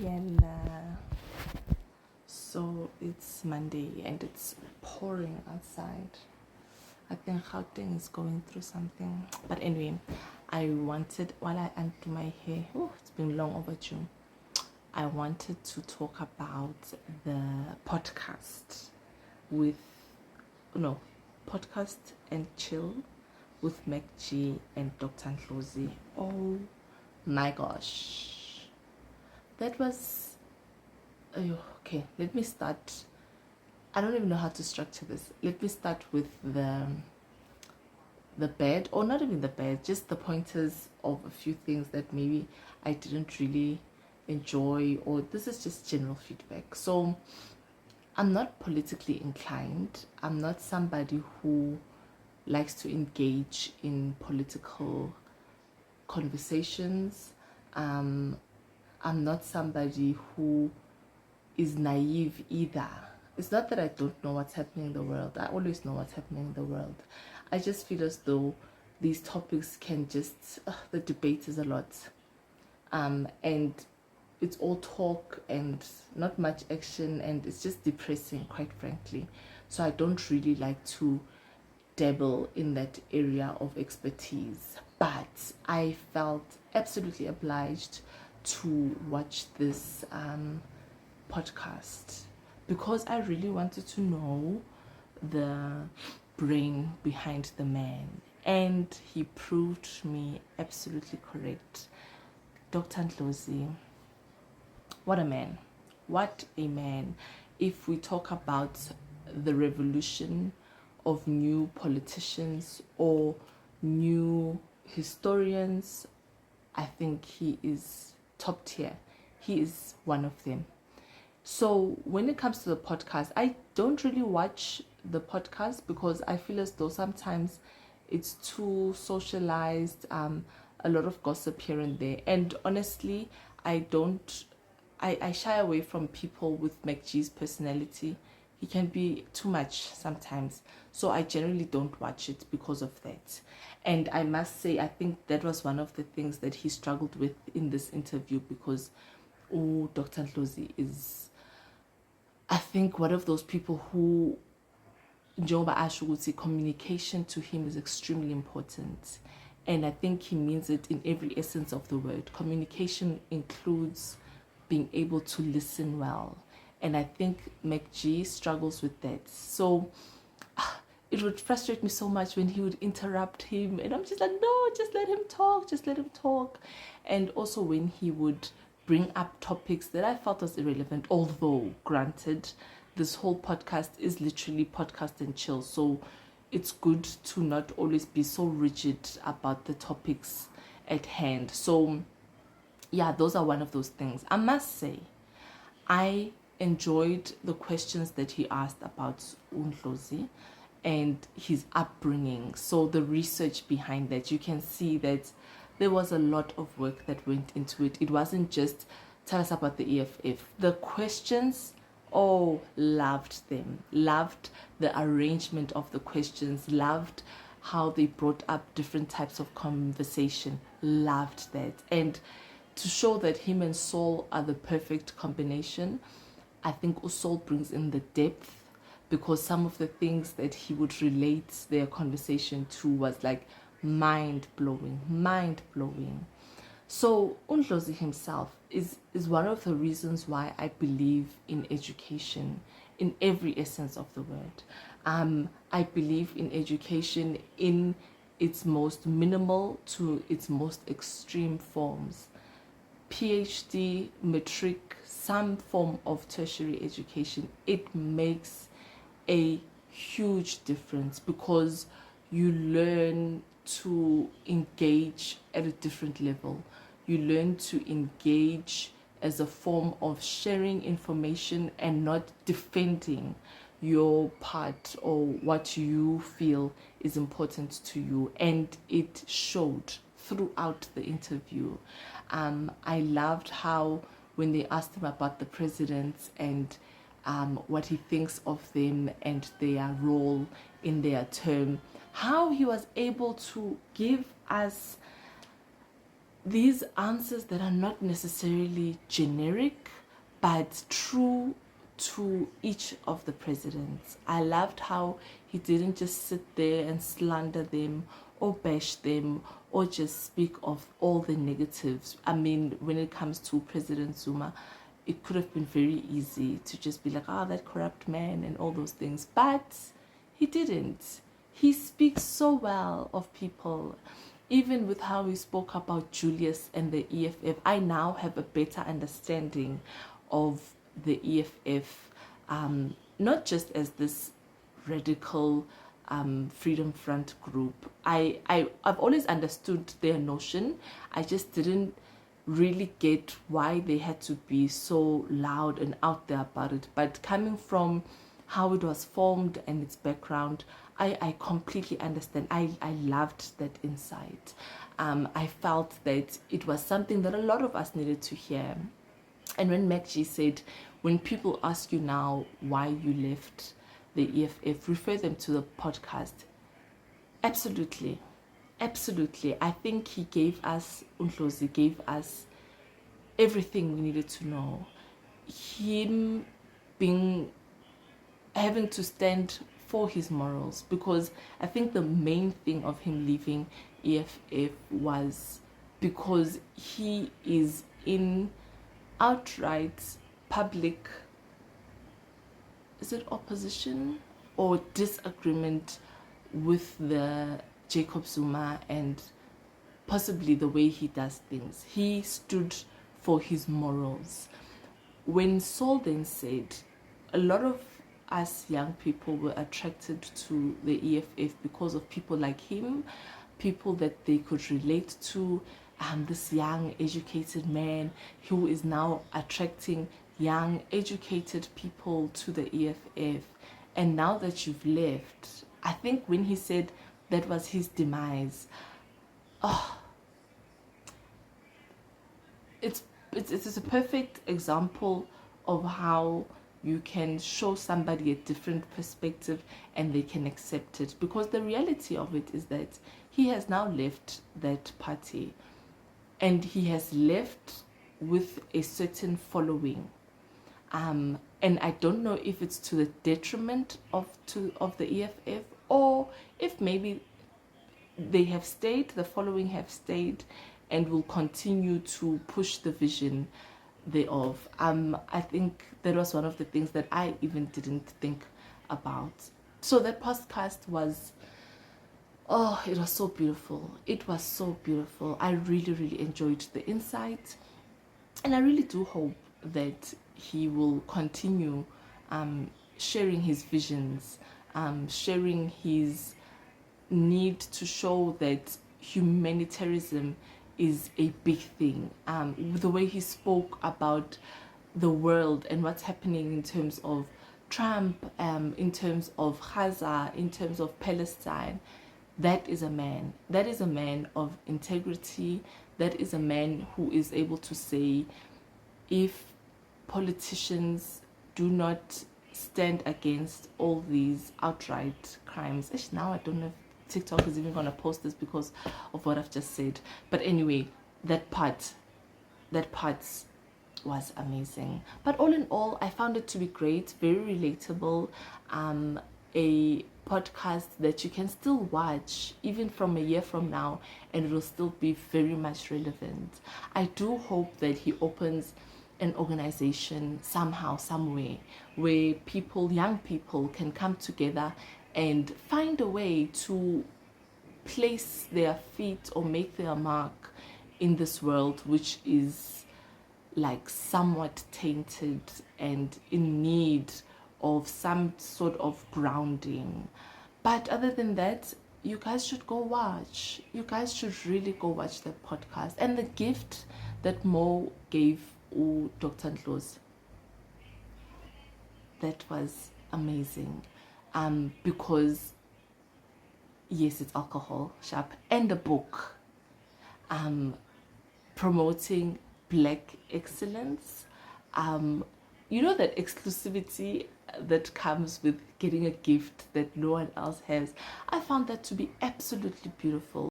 Yena. So it's Monday and it's pouring outside. I think Gauteng is going through something. But anyway, I wanted, while I undo my hair, it's been long overdue. I wanted to talk about the podcast with, no, podcast and chill with Mac G and Dr. Ndlozi. Oh my gosh. That was, okay, let me start. I don't even know how to structure this. Let me start with the bad, or not even the bad, just the pointers of a few things that maybe I didn't really enjoy, or this is just general feedback. So I'm not politically inclined. I'm not somebody who likes to engage in political conversations. I'm not somebody who is naive either. It's not that I don't know what's happening in the world. I always know what's happening in the world. I just feel as though these topics can just, the debate is a lot. And it's all talk and not much action, and it's just depressing, quite frankly. So I don't really like to dabble in that area of expertise. But I felt absolutely obliged to watch this podcast because I really wanted to know the brain behind the man, and he proved me absolutely correct. Dr. Ndlozi, what a man. What a man. If we talk about the revolution of new politicians or new historians, I think he is top tier. He is one of them. So when it comes to the podcast, I don't really watch the podcast because I feel as though sometimes it's too socialized, a lot of gossip here and there. And honestly, I shy away from people with MacG's personality. He can be too much sometimes. So I generally don't watch it because of that. And I must say, I think that was one of the things that he struggled with in this interview because, Dr. Ndlozi is, I think, one of those people who, njengoba asho ukuthi communication to him is extremely important. And I think he means it in every essence of the word. Communication includes being able to listen well. And I think MacG struggles with that. So it would frustrate me so much when he would interrupt him. And I'm just like, no, just let him talk. Just let him talk. And also when he would bring up topics that I felt was irrelevant. Although, granted, this whole podcast is literally podcast and chill. So it's good to not always be so rigid about the topics at hand. So yeah, those are one of those things. I must say, I enjoyed the questions that he asked about Ndlozi and his upbringing. So the research behind that, you can see that there was a lot of work that went into it. It wasn't just tell us about the EFF. The questions, loved them. Loved the arrangement of the questions. Loved how they brought up different types of conversation. Loved that. And to show that him and Saul are the perfect combination, I think Saul brings in the depth, because some of the things that he would relate their conversation to was like mind-blowing. So Ndlozi himself is one of the reasons why I believe in education in every essence of the word. I believe in education in its most minimal to its most extreme forms. PhD, matric, some form of tertiary education, it makes a huge difference because you learn to engage at a different level. You learn to engage as a form of sharing information and not defending your part or what you feel is important to you. And it showed throughout the interview. I loved how when they asked him about the presidents and what he thinks of them and their role in their term, how he was able to give us these answers that are not necessarily generic but true to each of the presidents. I loved how he didn't just sit there and slander them or bash them or just speak of all the negatives. I mean, when it comes to President Zuma, it could have been very easy to just be like, oh, that corrupt man and all those things. But he didn't. He speaks so well of people. Even with how he spoke about Julius and the EFF, I now have a better understanding of the EFF, not just as this radical Freedom Front group. I've always understood their notion. I just didn't really get why they had to be so loud and out there about it. But coming from how it was formed and its background, I completely understand. I loved that insight. I felt that it was something that a lot of us needed to hear. And when MacG said, when people ask you now why you left the EFF, refer them to the podcast. Absolutely. Absolutely. I think he gave us, Ndlozi gave us everything we needed to know. Him having to stand for his morals, because I think the main thing of him leaving EFF was because he is in outright public, is it opposition or disagreement with the Jacob Zuma and possibly the way he does things. He stood for his morals. When Saul then said, a lot of us young people were attracted to the EFF because of people like him, people that they could relate to, this young educated man who is now attracting young educated people to the EFF. And now that you've left, I think when he said that was his demise, it's a perfect example of how you can show somebody a different perspective and they can accept it, because the reality of it is that he has now left that party and he has left with a certain following, and I don't know if it's to the detriment of the EFF, or if maybe they have stayed, the following have stayed and will continue to push the vision thereof. I think that was one of the things that I even didn't think about. So that podcast was, it was so beautiful. It was so beautiful. I really, really enjoyed the insight, and I really do hope that he will continue sharing his visions, sharing his need to show that humanitarianism is a big thing. The way he spoke about the world and what's happening in terms of Trump, in terms of Gaza, in terms of Palestine, that is a man. That is a man of integrity. That is a man who is able to say, if politicians do not stand against all these outright crimes. Now I don't know if TikTok is even going to post this because of what I've just said. But anyway, that part was amazing. But all in all, I found it to be great, very relatable, a podcast that you can still watch even from a year from now and it will still be very much relevant. I do hope that he opens an organization somehow, somewhere, where people, young people, can come together and find a way to place their feet or make their mark in this world, which is like somewhat tainted and in need of some sort of grounding. But other than that, you guys should go watch. You guys should really go watch the podcast. And the gift that Mo gave Dr. Ndlozi, that was amazing. Because yes, it's alcohol, sharp, and a book promoting Black excellence. You know, that exclusivity that comes with getting a gift that no one else has. I found that to be absolutely beautiful.